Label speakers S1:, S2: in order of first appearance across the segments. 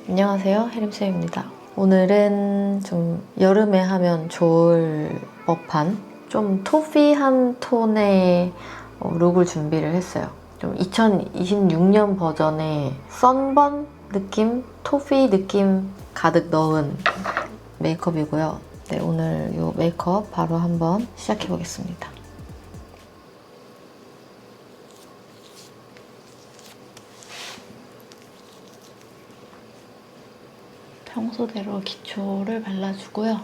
S1: 안녕하세요, 혜림쌤입니다. 오늘은 좀 여름에 하면 좋을 법한 좀 토피한 톤의 룩을 준비를 했어요. 좀 2026년 버전의 썬번 느낌, 토피 느낌 가득 넣은 메이크업이고요. 네, 오늘 이 메이크업 바로 한번 시작해 보겠습니다. 평소대로 기초를 발라주고요.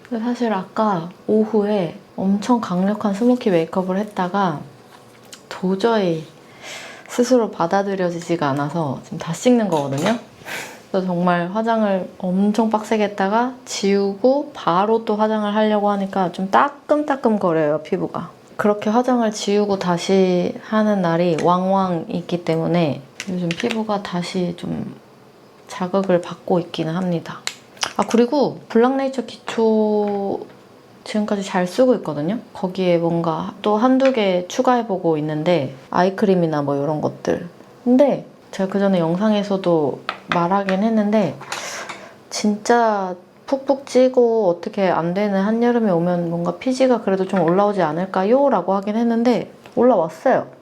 S1: 근데 사실 아까 오후에 엄청 강력한 스모키 메이크업을 했다가 도저히 스스로 받아들여지지가 않아서 지금 다 씻는 거거든요. 그래서 정말 화장을 엄청 빡세게 했다가 지우고 바로 또 화장을 하려고 하니까 좀 따끔따끔거려요, 피부가. 그렇게 화장을 지우고 다시 하는 날이 왕왕 있기 때문에 요즘 피부가 다시 좀 자극을 받고 있기는 합니다. 그리고 블랙네이처 기초 지금까지 잘 쓰고 있거든요. 거기에 뭔가 또 한두 개 추가해보고 있는데 아이크림이나 뭐 이런 것들. 근데 제가 그 전에 영상에서도 말하긴 했는데 진짜 푹푹 찌고 어떻게 안 되는 한여름에 오면 뭔가 피지가 그래도 좀 올라오지 않을까요? 라고 하긴 했는데 올라왔어요.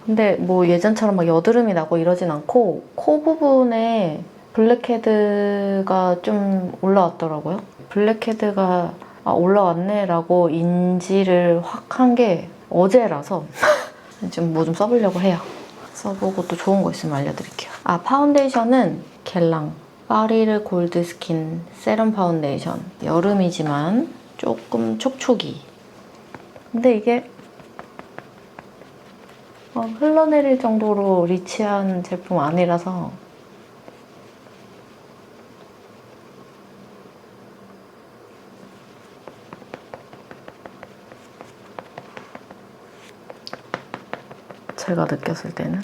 S1: 근데 뭐 예전처럼 막 여드름이 나고 이러진 않고 코 부분에 블랙헤드가 좀 올라왔더라고요. 블랙헤드가 올라왔네 라고 인지를 확 한 게 어제라서 지금 뭐 좀 써보려고 해요. 써보고 또 좋은 거 있으면 알려드릴게요. 파운데이션은 겔랑 파리르 골드 스킨 세럼 파운데이션. 여름이지만 조금 촉촉이. 근데 이게 흘러내릴 정도로 리치한 제품 아니라서 제가 느꼈을 때는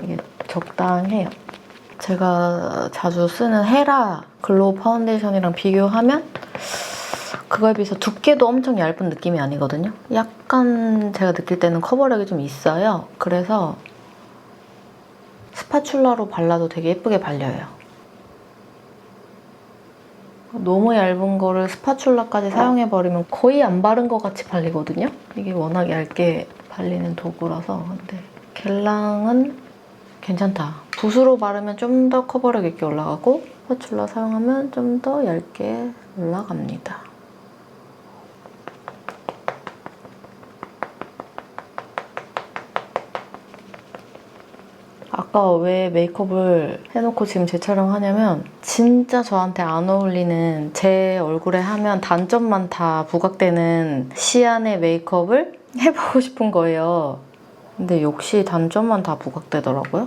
S1: 이게 적당해요. 제가 자주 쓰는 헤라 글로우 파운데이션이랑 비교하면 그거에 비해서 두께도 엄청 얇은 느낌이 아니거든요. 약간 제가 느낄 때는 커버력이 좀 있어요. 그래서 스파츌라로 발라도 되게 예쁘게 발려요. 너무 얇은 거를 스파츌라까지 사용해버리면 거의 안 바른 것 같이 발리거든요. 이게 워낙 얇게 발리는 도구라서. 근데 겔랑은 괜찮다. 붓으로 바르면 좀 더 커버력 있게 올라가고 스파츌라 사용하면 좀 더 얇게 올라갑니다. 아까 왜 메이크업을 해놓고 지금 재촬영하냐면 진짜 저한테 안 어울리는 제 얼굴에 하면 단점만 다 부각되는 시안의 메이크업을 해보고 싶은 거예요. 근데 역시 단점만 다 부각되더라고요.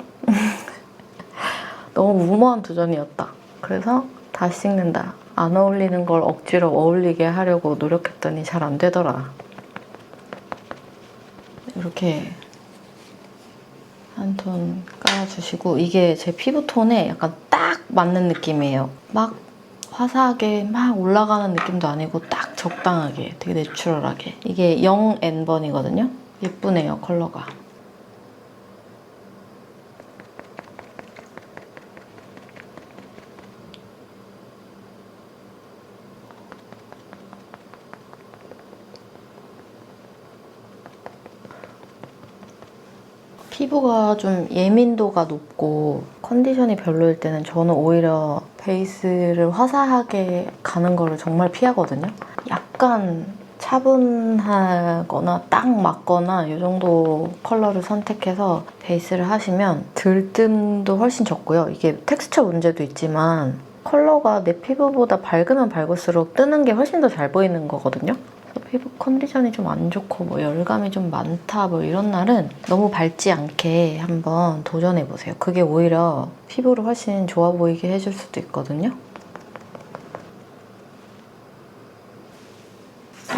S1: 너무 무모한 도전이었다. 그래서 다시 찍는다. 안 어울리는 걸 억지로 어울리게 하려고 노력했더니 잘 안 되더라. 이렇게 한 톤 깔아주시고 이게 제 피부톤에 약간 딱 맞는 느낌이에요. 막 화사하게 막 올라가는 느낌도 아니고 딱 적당하게 되게 내추럴하게. 이게 0N번이거든요. 예쁘네요, 컬러가. 피부가 좀 예민도가 높고 컨디션이 별로일 때는 저는 오히려 베이스를 화사하게 가는 거를 정말 피하거든요. 약간 차분하거나 딱 맞거나 이 정도 컬러를 선택해서 베이스를 하시면 들뜸도 훨씬 적고요. 이게 텍스처 문제도 있지만 컬러가 내 피부보다 밝으면 밝을수록 뜨는 게 훨씬 더 잘 보이는 거거든요. 피부 컨디션이 좀 안 좋고 뭐 열감이 좀 많다 뭐 이런 날은 너무 밝지 않게 한번 도전해보세요. 그게 오히려 피부를 훨씬 좋아 보이게 해줄 수도 있거든요.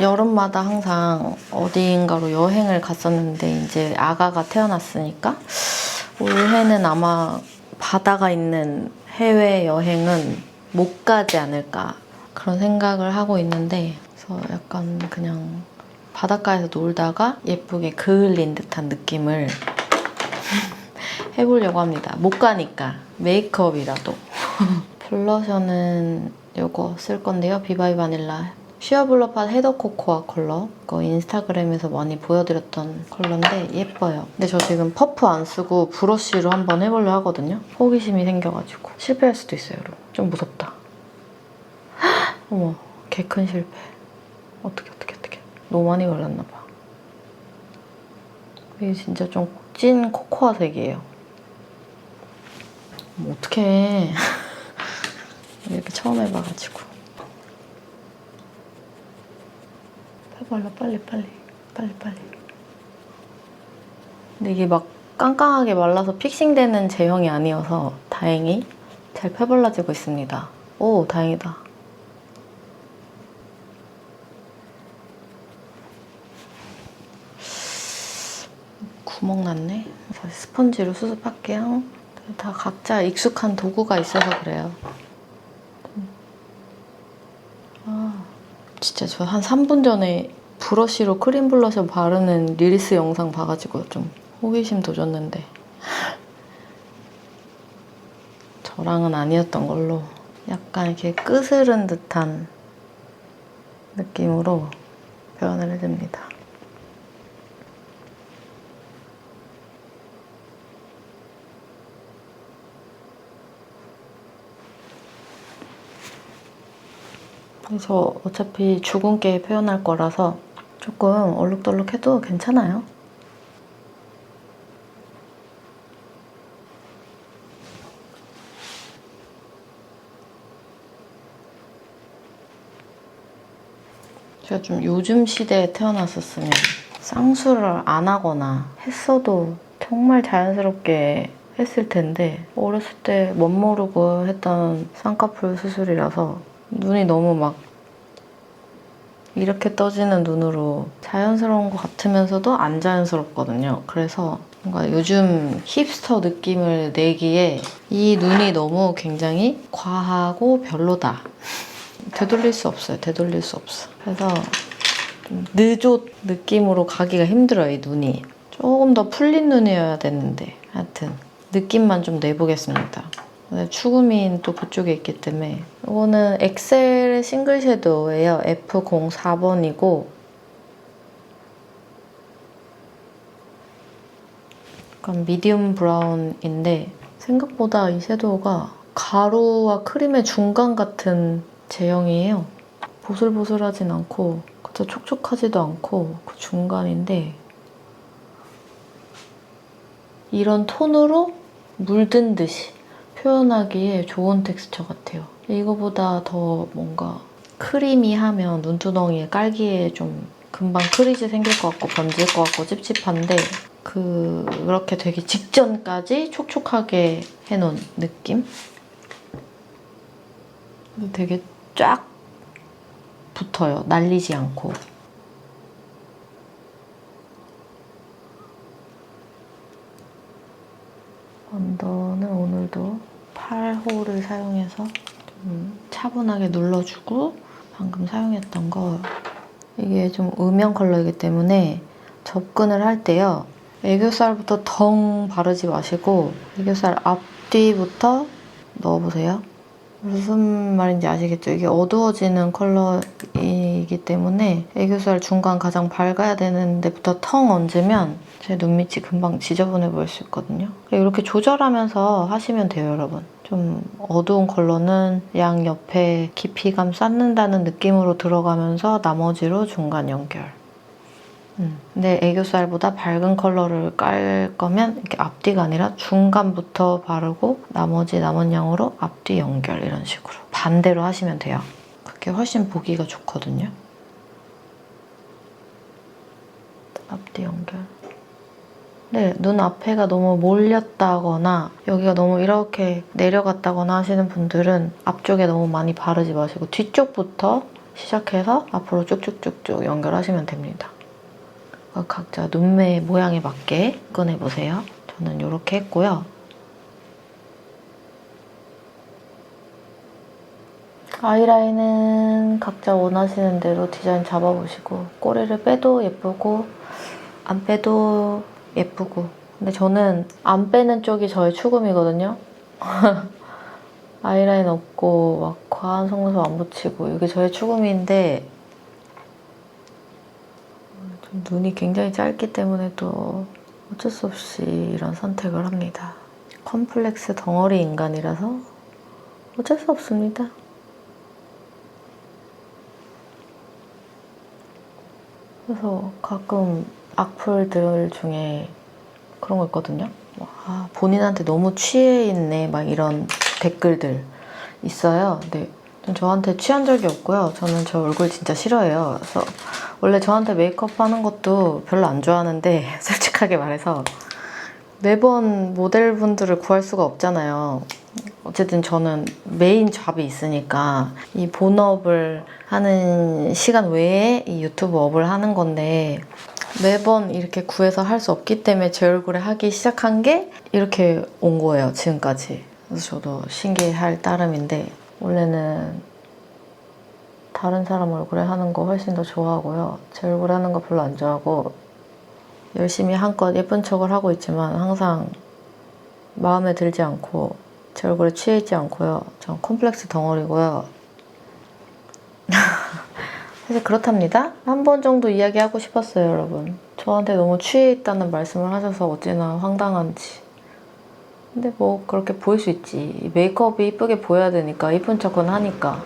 S1: 여름마다 항상 어디인가로 여행을 갔었는데 이제 아가가 태어났으니까 올해는 아마 바다가 있는 해외여행은 못 가지 않을까 그런 생각을 하고 있는데 그래서 약간 그냥 바닷가에서 놀다가 예쁘게 그을린 듯한 느낌을 해보려고 합니다. 못 가니까 메이크업이라도. 블러셔는 이거 쓸 건데요. 비바이 바닐라 쉬어블러팟 헤더 코코아 컬러. 이거 인스타그램에서 많이 보여드렸던 컬러인데 예뻐요. 근데 저 지금 퍼프 안 쓰고 브러쉬로 한번 해보려 하거든요. 호기심이 생겨가지고 실패할 수도 있어요, 여러분. 좀 무섭다. 어머, 개 큰 실패. 어떡해. 너무 많이 발랐나 봐. 이게 진짜 좀 찐 코코아색이에요. 어떡해. 이렇게 처음 해봐가지고. 해발라 빨리. 근데 이게 막 깡깡하게 말라서 픽싱되는 제형이 아니어서 다행히 잘 펴발라지고 있습니다. 오, 다행이다. 구멍 났네. 다시 스펀지로 수습할게요. 다 각자 익숙한 도구가 있어서 그래요. 진짜 저 한 3분 전에 브러쉬로 크림 블러셔 바르는 릴스 영상 봐가지고 좀 호기심 돋았는데 저랑은 아니었던 걸로 약간 이렇게 끄스른 듯한 느낌으로 표현을 해줍니다. 저 어차피 주근깨 표현할 거라서 조금 얼룩덜룩해도 괜찮아요. 제가 좀 요즘 시대에 태어났었으면 쌍수를 안 하거나 했어도 정말 자연스럽게 했을 텐데 어렸을 때 멋모르고 했던 쌍꺼풀 수술이라서 눈이 너무 막 이렇게 떠지는 눈으로 자연스러운 것 같으면서도 안 자연스럽거든요. 그래서 뭔가 요즘 힙스터 느낌을 내기에 이 눈이 너무 굉장히 과하고 별로다. 되돌릴 수 없어요. 그래서 좀 느조 느낌으로 가기가 힘들어요, 이 눈이. 조금 더 풀린 눈이어야 되는데 하여튼 느낌만 좀 내보겠습니다. 추구미는 또 그쪽에 있기 때문에 이거는 엑셀 싱글 섀도우예요. F04번이고 약간 미디움 브라운인데 생각보다 이 섀도우가 가루와 크림의 중간 같은 제형이에요. 보슬보슬하진 않고 그렇다고 촉촉하지도 않고 그 중간인데 이런 톤으로 물든 듯이 표현하기에 좋은 텍스처 같아요. 이거보다 더 뭔가 크리미하면 눈두덩이에 깔기에 좀 금방 크리즈 생길 것 같고 번질 것 같고 찝찝한데 그렇게 되기 직전까지 촉촉하게 해놓은 느낌? 되게 쫙 붙어요. 날리지 않고. 언더는 오늘도 8호를 사용해서 좀 차분하게 눌러주고 방금 사용했던 거 이게 좀 음영 컬러이기 때문에 접근을 할 때요. 애교살부터 덩 바르지 마시고 애교살 앞뒤부터 넣어보세요. 무슨 말인지 아시겠죠? 이게 어두워지는 컬러이기 때문에 애교살 중간 가장 밝아야 되는 데부터 텅 얹으면 제 눈밑이 금방 지저분해 보일 수 있거든요. 이렇게 조절하면서 하시면 돼요, 여러분. 좀 어두운 컬러는 양 옆에 깊이감 쌓는다는 느낌으로 들어가면서 나머지로 중간 연결. 근데 애교살보다 밝은 컬러를 깔 거면 이렇게 앞뒤가 아니라 중간부터 바르고 나머지 남은 양으로 앞뒤 연결 이런 식으로 반대로 하시면 돼요. 그게 훨씬 보기가 좋거든요. 앞뒤 연결. 네, 눈 앞에가 너무 몰렸다거나 여기가 너무 이렇게 내려갔다거나 하시는 분들은 앞쪽에 너무 많이 바르지 마시고 뒤쪽부터 시작해서 앞으로 쭉쭉쭉쭉 연결하시면 됩니다. 각자 눈매 모양에 맞게 꺼내보세요. 저는 이렇게 했고요. 아이라인은 각자 원하시는 대로 디자인 잡아보시고 꼬리를 빼도 예쁘고 안 빼도 예쁘고 근데 저는 안 빼는 쪽이 저의 추금이거든요. 아이라인 없고 막 과한 속눈썹 안 붙이고 이게 저의 추금인데 좀 눈이 굉장히 짧기 때문에 또 어쩔 수 없이 이런 선택을 합니다. 컴플렉스 덩어리 인간이라서 어쩔 수 없습니다. 그래서 가끔 악플들 중에 그런 거 있거든요. 아, 본인한테 너무 취해 있네 막 이런 댓글들 있어요. 근데 전 저한테 취한 적이 없고요. 저는 저 얼굴 진짜 싫어해요. 그래서 원래 저한테 메이크업 하는 것도 별로 안 좋아하는데 솔직하게 말해서 매번 모델분들을 구할 수가 없잖아요. 어쨌든 저는 메인 잡이 있으니까 이 본업을 하는 시간 외에 이 유튜브 업을 하는 건데 매번 이렇게 구해서 할 수 없기 때문에 제 얼굴에 하기 시작한 게 이렇게 온 거예요, 지금까지. 그래서 저도 신기할 따름인데 원래는 다른 사람 얼굴에 하는 거 훨씬 더 좋아하고요. 제 얼굴에 하는 거 별로 안 좋아하고 열심히 한껏 예쁜 척을 하고 있지만 항상 마음에 들지 않고 제 얼굴에 취해 있지 않고요. 전 컴플렉스 덩어리고요. 사실 그렇답니다. 한 번 정도 이야기하고 싶었어요, 여러분. 저한테 너무 취해 있다는 말씀을 하셔서 어찌나 황당한지. 근데 뭐 그렇게 보일 수 있지. 메이크업이 이쁘게 보여야 되니까 이쁜 척은 하니까.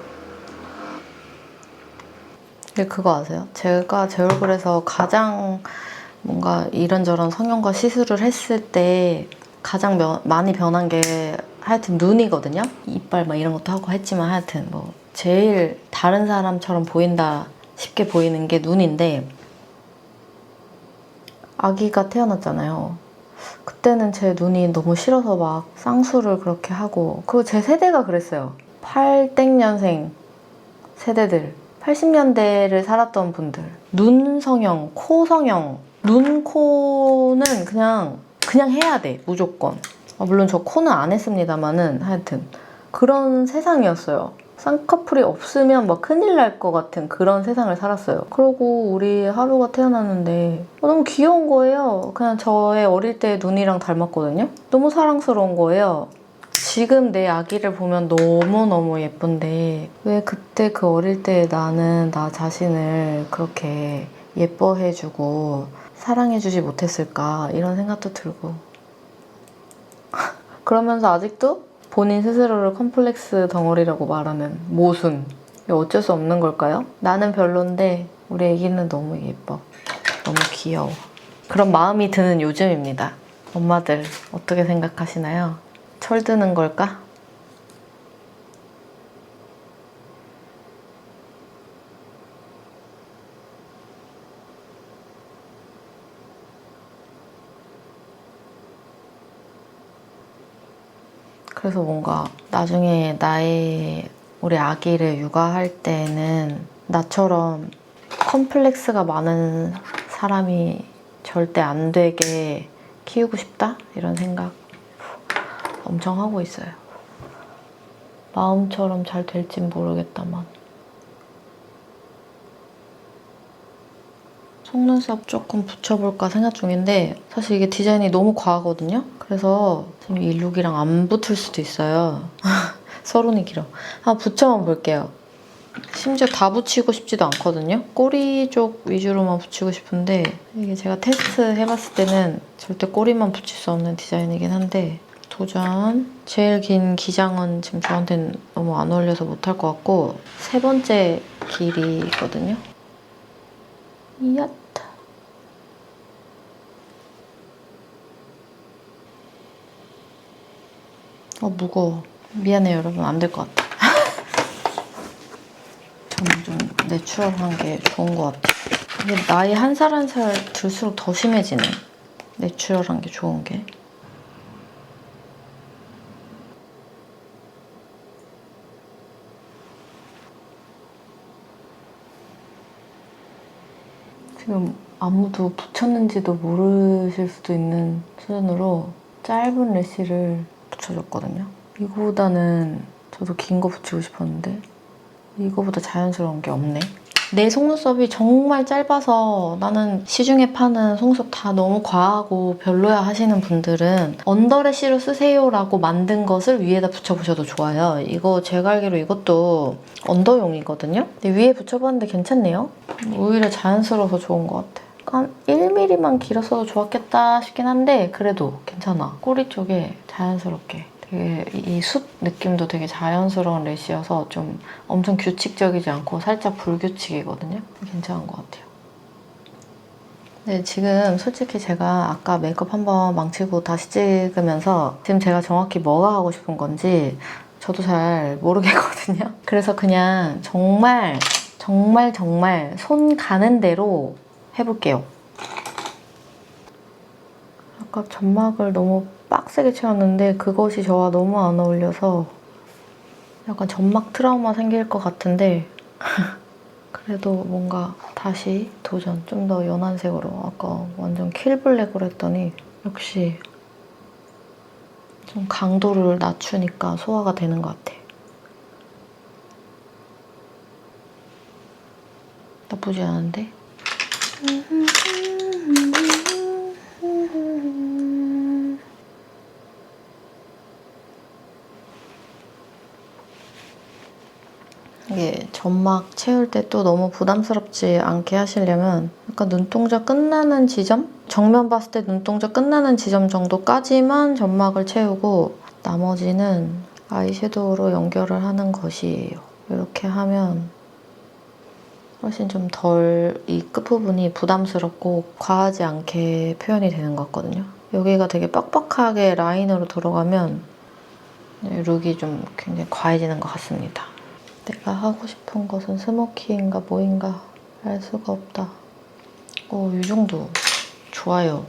S1: 근데 그거 아세요? 제가 제 얼굴에서 가장 뭔가 이런저런 성형과 시술을 했을 때 가장 많이 변한 게 하여튼 눈이거든요? 이빨 막 이런 것도 하고 했지만 하여튼 뭐 제일 다른 사람처럼 보인다 쉽게 보이는 게 눈인데 아기가 태어났잖아요. 그때는 제 눈이 너무 싫어서 막 쌍수를 그렇게 하고 그리고 제 세대가 그랬어요. 8땡년생 세대들 80년대를 살았던 분들 눈 성형, 코 성형 눈, 코는 그냥 해야 돼 무조건. 물론 저 코는 안 했습니다만은 하여튼 그런 세상이었어요. 쌍꺼풀이 없으면 막 큰일 날 것 같은 그런 세상을 살았어요. 그러고 우리 하루가 태어났는데 너무 귀여운 거예요. 그냥 저의 어릴 때 눈이랑 닮았거든요. 너무 사랑스러운 거예요. 지금 내 아기를 보면 너무너무 예쁜데 왜 그때 그 어릴 때 나는 나 자신을 그렇게 예뻐해주고 사랑해주지 못했을까 이런 생각도 들고 그러면서 아직도 본인 스스로를 컴플렉스 덩어리라고 말하는 모순. 이거 어쩔 수 없는 걸까요? 나는 별론데 우리 애기는 너무 예뻐. 너무 귀여워. 그런 마음이 드는 요즘입니다. 엄마들 어떻게 생각하시나요? 철드는 걸까? 그래서 뭔가 나중에 우리 아기를 육아할 때는 나처럼 컴플렉스가 많은 사람이 절대 안 되게 키우고 싶다? 이런 생각 엄청 하고 있어요. 마음처럼 잘 될진 모르겠다만. 속눈썹 조금 붙여볼까 생각 중인데 사실 이게 디자인이 너무 과하거든요? 그래서 지금 이 룩이랑 안 붙을 수도 있어요. 서론이 길어. 한번 붙여만 볼게요. 심지어 다 붙이고 싶지도 않거든요? 꼬리 쪽 위주로만 붙이고 싶은데 이게 제가 테스트 해봤을 때는 절대 꼬리만 붙일 수 없는 디자인이긴 한데 도전. 제일 긴 기장은 지금 저한테는 너무 안 어울려서 못할 것 같고 세 번째 길이거든요. 이야. 무거워. 미안해요, 여러분. 안 될 것 같아. 저는 좀 내추럴한 게 좋은 것 같아. 이게 나이 한 살 한 살 들수록 더 심해지네. 내추럴한 게 좋은 게. 지금 아무도 붙였는지도 모르실 수도 있는 수준으로 짧은 래쉬를 붙여줬거든요. 이거보다는 저도 긴 거 붙이고 싶었는데 이거보다 자연스러운 게 없네. 내 속눈썹이 정말 짧아서 나는 시중에 파는 속눈썹 다 너무 과하고 별로야 하시는 분들은 언더래쉬로 쓰세요라고 만든 것을 위에다 붙여보셔도 좋아요. 이거 제가 알기로 이것도 언더용이거든요. 근데 위에 붙여봤는데 괜찮네요. 오히려 자연스러워서 좋은 것 같아. 한 1mm만 길었어도 좋았겠다 싶긴 한데 그래도 괜찮아. 꼬리 쪽에 자연스럽게. 되게 이 숱 느낌도 되게 자연스러운 래쉬여서 좀 엄청 규칙적이지 않고 살짝 불규칙이거든요. 괜찮은 것 같아요. 네, 지금 솔직히 제가 아까 메이크업 한번 망치고 다시 찍으면서 지금 제가 정확히 뭐가 하고 싶은 건지 저도 잘 모르겠거든요. 그래서 그냥 정말 손 가는 대로 해볼게요. 아까 점막을 너무 빡세게 채웠는데 그것이 저와 너무 안 어울려서 약간 점막 트라우마 생길 것 같은데 그래도 뭔가 다시 도전, 좀 더 연한 색으로. 아까 완전 킬블랙으로 했더니 역시 좀 강도를 낮추니까 소화가 되는 것 같아. 나쁘지 않은데? 이게 점막 채울 때 또 너무 부담스럽지 않게 하시려면 약간 눈동자 끝나는 지점? 정면 봤을 때 눈동자 끝나는 지점 정도까지만 점막을 채우고 나머지는 아이섀도우로 연결을 하는 것이에요. 이렇게 하면 훨씬 좀 덜 이 끝부분이 부담스럽고 과하지 않게 표현이 되는 것 같거든요. 여기가 되게 빡빡하게 라인으로 들어가면 룩이 좀 굉장히 과해지는 것 같습니다. 내가 하고 싶은 것은 스모키인가 뭐인가 알 수가 없다. 이 정도 좋아요.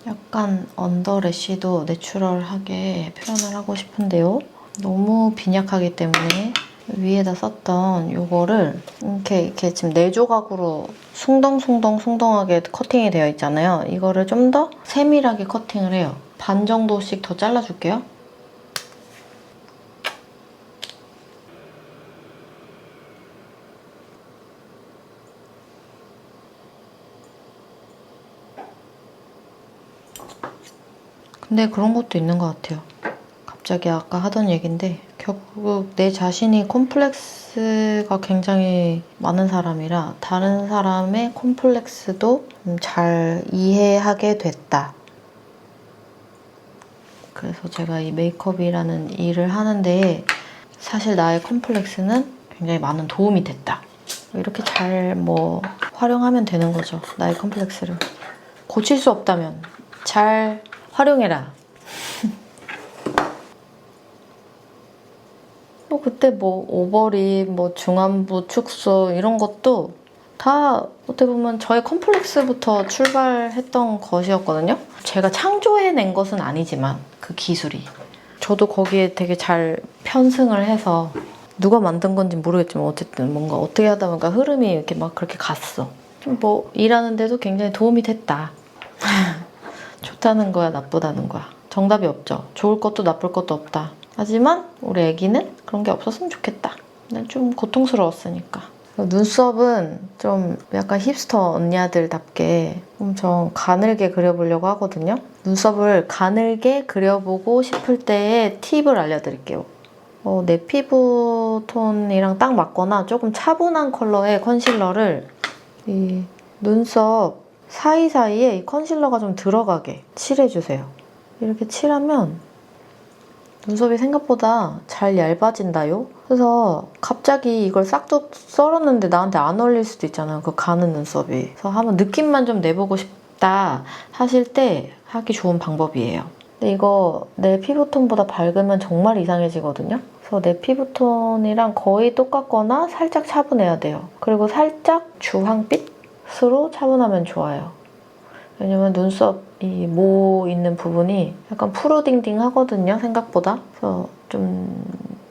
S1: 약간 언더래쉬도 내추럴하게 표현을 하고 싶은데요. 너무 빈약하기 때문에 위에다 썼던 이거를 이렇게 지금 4조각으로 숭덩숭덩하게 커팅이 되어 있잖아요. 이거를 좀 더 세밀하게 커팅을 해요. 반 정도씩 더 잘라줄게요. 근데 그런 것도 있는 것 같아요. 갑자기 아까 하던 얘긴데 결국 내 자신이 콤플렉스가 굉장히 많은 사람이라 다른 사람의 콤플렉스도 잘 이해하게 됐다. 그래서 제가 이 메이크업이라는 일을 하는데 사실 나의 콤플렉스는 굉장히 많은 도움이 됐다. 이렇게 잘 활용하면 되는 거죠. 나의 콤플렉스를. 고칠 수 없다면 잘 활용해라. 또 그때 오버립, 중안부 축소 이런 것도 다 어떻게 보면 저의 컴플렉스부터 출발했던 것이었거든요. 제가 창조해낸 것은 아니지만 그 기술이. 저도 거기에 되게 잘 편승을 해서 누가 만든 건지 모르겠지만 어쨌든 뭔가 어떻게 하다 보니까 흐름이 이렇게 막 그렇게 갔어. 좀 일하는데도 굉장히 도움이 됐다. 좋다는 거야, 나쁘다는 거야. 정답이 없죠. 좋을 것도 나쁠 것도 없다. 하지만 우리 애기는 그런 게 없었으면 좋겠다. 난 좀 고통스러웠으니까. 눈썹은 좀 약간 힙스터 언니들답게 엄청 가늘게 그려보려고 하거든요. 눈썹을 가늘게 그려보고 싶을 때의 팁을 알려드릴게요. 내 피부 톤이랑 딱 맞거나 조금 차분한 컬러의 컨실러를 이 눈썹 사이사이에 이 컨실러가 좀 들어가게 칠해주세요. 이렇게 칠하면 눈썹이 생각보다 잘 얇아진다요? 그래서 갑자기 이걸 싹둑 썰었는데 나한테 안 어울릴 수도 있잖아요. 그 가는 눈썹이. 그래서 한번 느낌만 좀 내보고 싶다 하실 때 하기 좋은 방법이에요. 근데 이거 내 피부톤보다 밝으면 정말 이상해지거든요. 그래서 내 피부톤이랑 거의 똑같거나 살짝 차분해야 돼요. 그리고 살짝 주황빛으로 차분하면 좋아요. 왜냐면 눈썹 이 모 있는 부분이 약간 푸르딩딩 하거든요, 생각보다. 그래서 좀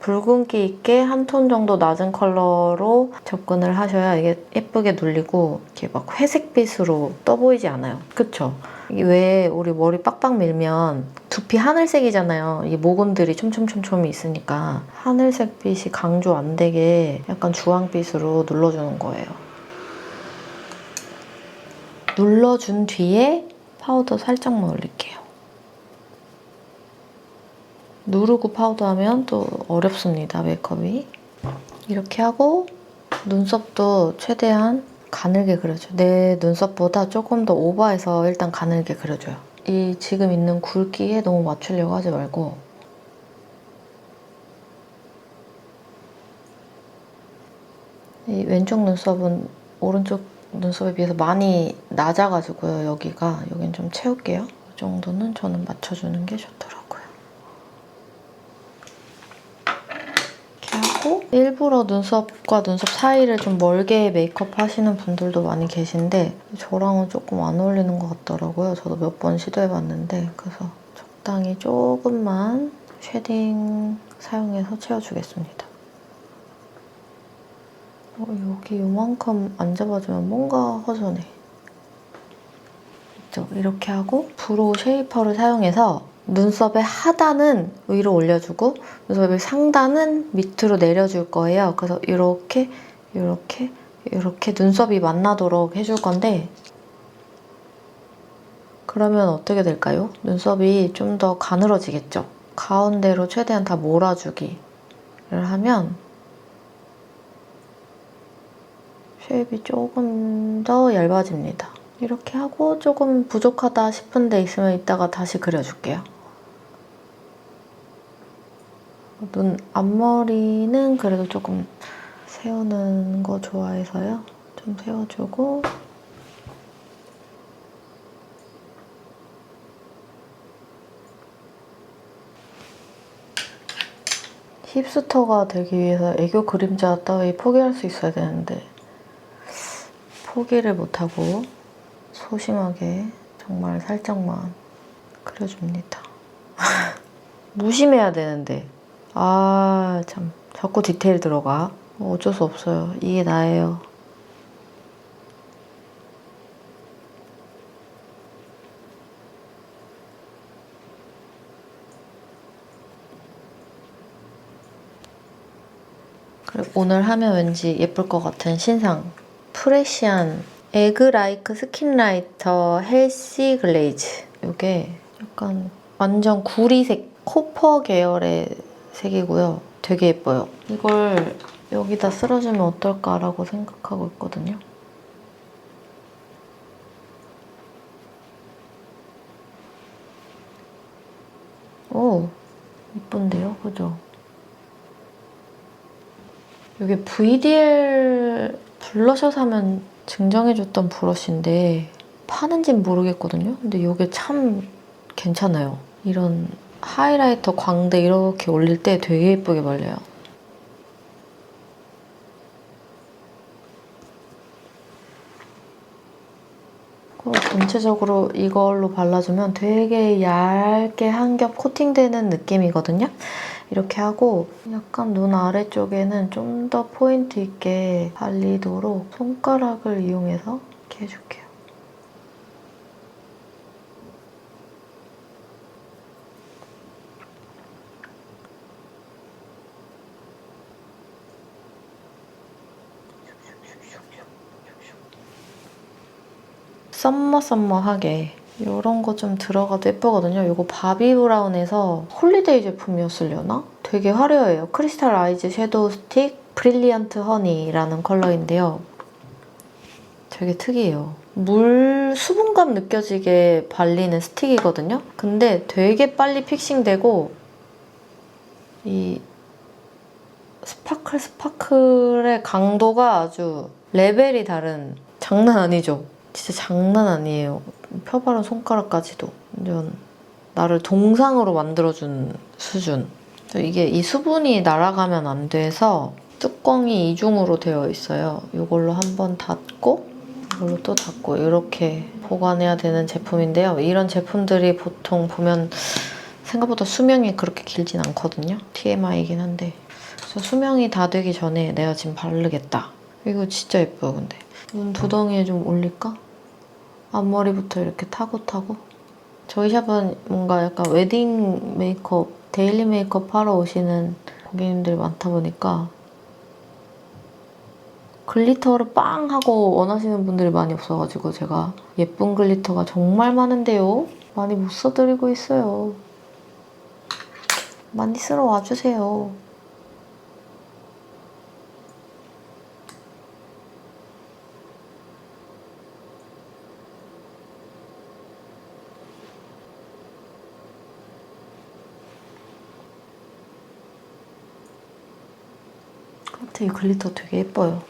S1: 붉은기 있게 한 톤 정도 낮은 컬러로 접근을 하셔야 이게 예쁘게 눌리고 이렇게 막 회색빛으로 떠 보이지 않아요. 그쵸? 이게 왜 우리 머리 빡빡 밀면 두피 하늘색이잖아요. 이 모근들이 촘촘촘촘이 있으니까 하늘색 빛이 강조 안 되게 약간 주황빛으로 눌러주는 거예요. 눌러준 뒤에 파우더 살짝만 올릴게요. 누르고 파우더하면 또 어렵습니다, 메이크업이. 이렇게 하고 눈썹도 최대한 가늘게 그려줘요. 내 눈썹보다 조금 더 오버해서 일단 가늘게 그려줘요. 이 지금 있는 굵기에 너무 맞추려고 하지 말고 이 왼쪽 눈썹은 오른쪽 눈썹에 비해서 많이 낮아가지고요, 여긴 좀 채울게요. 이 정도는 저는 맞춰주는 게 좋더라고요. 하고 일부러 눈썹과 눈썹 사이를 좀 멀게 메이크업 하시는 분들도 많이 계신데 저랑은 조금 안 어울리는 것 같더라고요. 저도 몇 번 시도해봤는데 그래서 적당히 조금만 쉐딩 사용해서 채워주겠습니다. 여기 요만큼 안 잡아주면 뭔가 허전해. 그렇죠? 이렇게 하고 브로우 쉐이퍼를 사용해서 눈썹의 하단은 위로 올려주고 눈썹의 상단은 밑으로 내려줄 거예요. 그래서 이렇게 눈썹이 만나도록 해줄 건데 그러면 어떻게 될까요? 눈썹이 좀 더 가늘어지겠죠? 가운데로 최대한 다 몰아주기를 하면 쉐입이 조금 더 얇아집니다. 이렇게 하고 조금 부족하다 싶은 데 있으면 이따가 다시 그려줄게요. 눈 앞머리는 그래도 조금 세우는 거 좋아해서요. 좀 세워주고 힙스터가 되기 위해서 애교 그림자 따위 포기할 수 있어야 되는데 포기를 못하고 소심하게 정말 살짝만 그려줍니다. 무심해야 되는데 아 참 자꾸 디테일 들어가. 어쩔 수 없어요. 이게 나예요. 그리고 오늘 하면 왠지 예쁠 것 같은 신상 프레시안 에그라이크 스킨라이터 헬시 글레이즈. 이게 약간 완전 구리색 코퍼 계열의 색이고요. 되게 예뻐요. 이걸 여기다 쓸어주면 어떨까라고 생각하고 있거든요. 오, 예쁜데요? 그죠? 이게 VDL 블러셔 사면 증정해줬던 브러쉬인데 파는진 모르겠거든요? 근데 이게 참 괜찮아요. 이런 하이라이터 광대 이렇게 올릴 때 되게 예쁘게 발려요. 전체적으로 이걸로 발라주면 되게 얇게 한 겹 코팅되는 느낌이거든요. 이렇게 하고 약간 눈 아래쪽에는 좀 더 포인트 있게 발리도록 손가락을 이용해서 이렇게 해줄게요. 썸머하게 이런 거 좀 들어가도 예쁘거든요. 이거 바비브라운에서 홀리데이 제품이었으려나? 되게 화려해요. 크리스탈 아이즈 섀도우 스틱 브릴리언트 허니라는 컬러인데요. 되게 특이해요. 물 수분감 느껴지게 발리는 스틱이거든요. 근데 되게 빨리 픽싱되고 이 스파클의 강도가 아주 레벨이 다른 장난 아니죠? 진짜 장난 아니에요. 펴바른 손가락까지도 완전 나를 동상으로 만들어준 수준. 이게 이 수분이 날아가면 안 돼서 뚜껑이 이중으로 되어 있어요. 이걸로 한번 닫고 이걸로 또 닫고 이렇게 보관해야 되는 제품인데요. 이런 제품들이 보통 보면 생각보다 수명이 그렇게 길진 않거든요. TMI이긴 한데 그래서 수명이 다 되기 전에 내가 지금 바르겠다. 이거 진짜 예뻐요, 근데. 눈 두덩이에 좀 올릴까? 앞머리부터 이렇게 타고. 저희 샵은 뭔가 약간 웨딩 메이크업, 데일리 메이크업 하러 오시는 고객님들이 많다 보니까 글리터를 빵 하고 원하시는 분들이 많이 없어가지고 제가 예쁜 글리터가 정말 많은데요. 많이 못 써드리고 있어요. 많이 쓰러 와주세요. 하여튼 이 글리터 되게 예뻐요.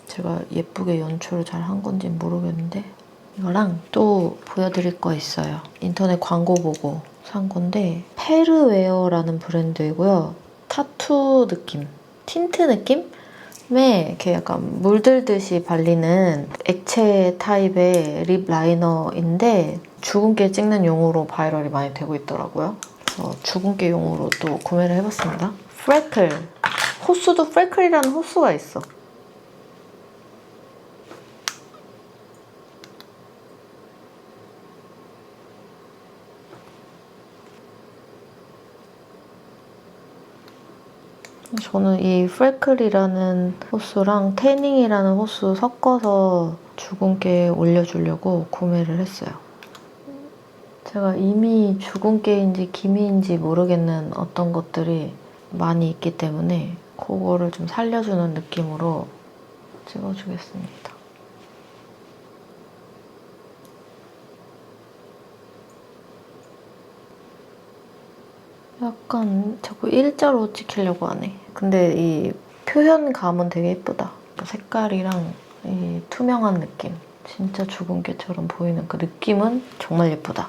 S1: 제가 예쁘게 연출을 잘 한 건지 모르겠는데 이거랑 또 보여드릴 거 있어요. 인터넷 광고 보고 산 건데 페르웨어라는 브랜드이고요. 타투 느낌, 틴트 느낌에 이렇게 약간 물들듯이 발리는 액체 타입의 립 라이너인데 주근깨 찍는 용으로 바이럴이 많이 되고 있더라고요. 그래서 주근깨 용으로 또 구매를 해봤습니다. 프레클, 호수도 프레클이라는 호수가 있어. 저는 이 프레클이라는 호수랑 태닝이라는 호수 섞어서 주근깨에 올려주려고 구매를 했어요. 제가 이미 주근깨인지 기미인지 모르겠는 어떤 것들이 많이 있기 때문에 그거를 좀 살려주는 느낌으로 찍어주겠습니다. 약간 자꾸 일자로 찍히려고 하네. 근데 이 표현감은 되게 예쁘다. 색깔이랑 이 투명한 느낌. 진짜 주근깨처럼 보이는 그 느낌은 정말 예쁘다.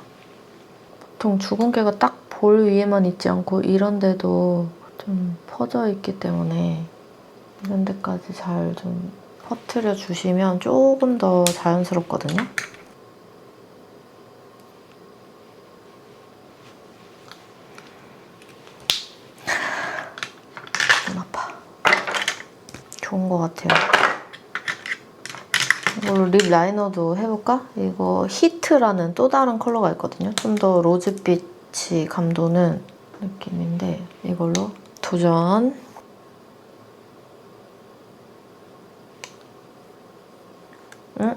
S1: 보통 주근깨가 딱 볼 위에만 있지 않고 이런 데도 좀 퍼져 있기 때문에 이런 데까지 잘 좀 퍼뜨려 주시면 조금 더 자연스럽거든요. 눈 아파. 좋은 것 같아요. 이걸로 립 라이너도 해볼까? 이거 히트라는 또 다른 컬러가 있거든요. 좀 더 로즈빛이 감도는 느낌인데 이걸로 도전! 응?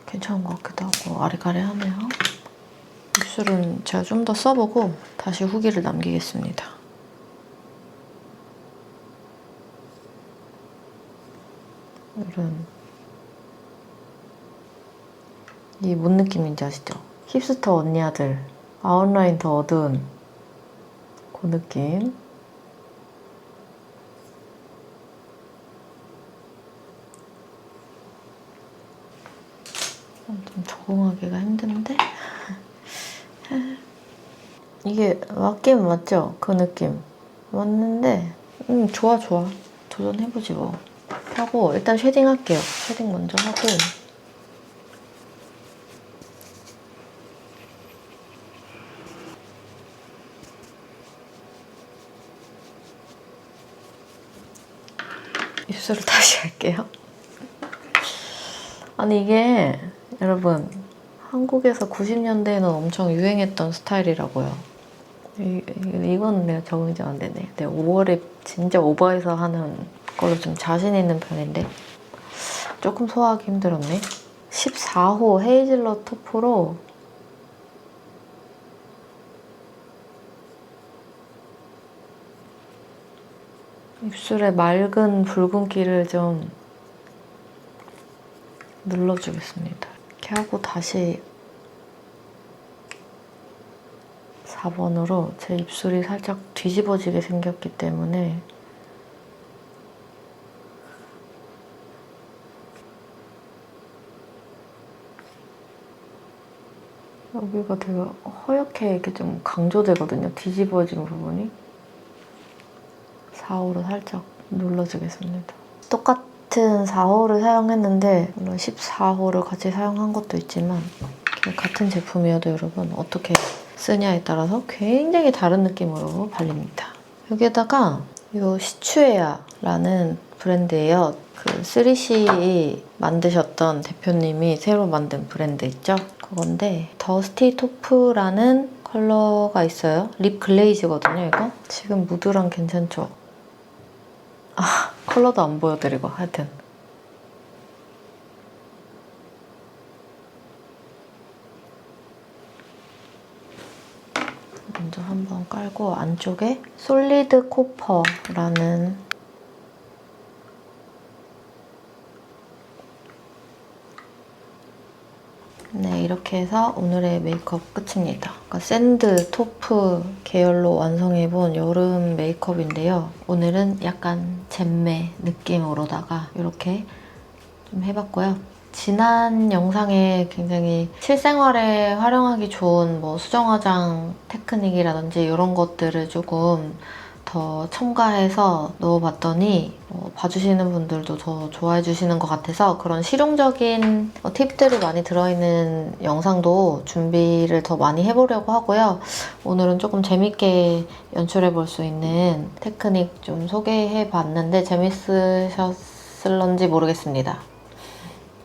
S1: 괜찮은 것 같기도 하고 아리까리하네요. 입술은 제가 좀 더 써보고 다시 후기를 남기겠습니다. 이런 이 뭔 느낌인지 아시죠? 힙스터 언니아들 아웃라인 더 어두운 그 느낌. 좀 적응하기가 힘든데? 이게 맞긴 맞죠? 그 느낌 맞는데 좋아. 도전해보지 뭐. 하고 일단 쉐딩 할게요. 쉐딩 먼저 하고 입술을 다시 할게요. 아니 이게 여러분 한국에서 90년대에는 엄청 유행했던 스타일이라고요. 이거는 내가 적응이 안 되네. 내가 오버랩 진짜 오버해서 하는 걸로 좀 자신 있는 편인데 조금 소화하기 힘들었네. 14호 헤이즐넛 토프로 입술에 맑은 붉은기를 좀 눌러주겠습니다. 이렇게 하고 다시 4번으로 제 입술이 살짝 뒤집어지게 생겼기 때문에 여기가 되게 허옇게 이렇게 좀 강조되거든요. 뒤집어진 부분이. 4호로 살짝 눌러주겠습니다. 똑같은 같은 4호를 사용했는데 물론 14호를 같이 사용한 것도 있지만 같은 제품이어도 여러분 어떻게 쓰냐에 따라서 굉장히 다른 느낌으로 발립니다. 여기에다가 이 시추에아라는 브랜드예요. 그 3C 만드셨던 대표님이 새로 만든 브랜드 있죠? 그건데 더스티 토프라는 컬러가 있어요. 립 글레이즈거든요, 이거. 지금 무드랑 괜찮죠? 아, 컬러도 안 보여드리고 하여튼. 먼저 한번 깔고 안쪽에 솔리드 코퍼라는 네, 이렇게 해서 오늘의 메이크업 끝입니다. 그러니까 샌드, 토프 계열로 완성해본 여름 메이크업인데요. 오늘은 약간 잼매 느낌으로다가 이렇게 좀 해봤고요. 지난 영상에 굉장히 실생활에 활용하기 좋은 뭐 수정 화장 테크닉이라든지 이런 것들을 조금 더 첨가해서 넣어봤더니 봐주시는 분들도 더 좋아해 주시는 것 같아서 그런 실용적인 팁들이 많이 들어있는 영상도 준비를 더 많이 해보려고 하고요. 오늘은 조금 재밌게 연출해 볼 수 있는 테크닉 좀 소개해봤는데 재밌으셨을런지 모르겠습니다.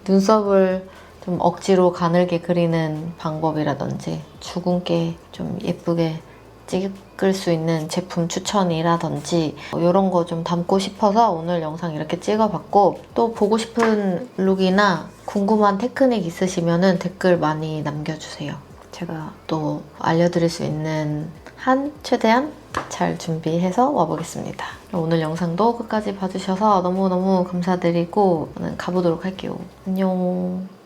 S1: 눈썹을 좀 억지로 가늘게 그리는 방법이라든지 주근깨 좀 예쁘게 찍을 수 있는 제품 추천이라든지 이런 거 좀 담고 싶어서 오늘 영상 이렇게 찍어봤고 또 보고 싶은 룩이나 궁금한 테크닉 있으시면 댓글 많이 남겨주세요. 제가 또 알려드릴 수 있는 한 최대한 잘 준비해서 와보겠습니다. 오늘 영상도 끝까지 봐주셔서 너무너무 감사드리고 저는 가보도록 할게요. 안녕.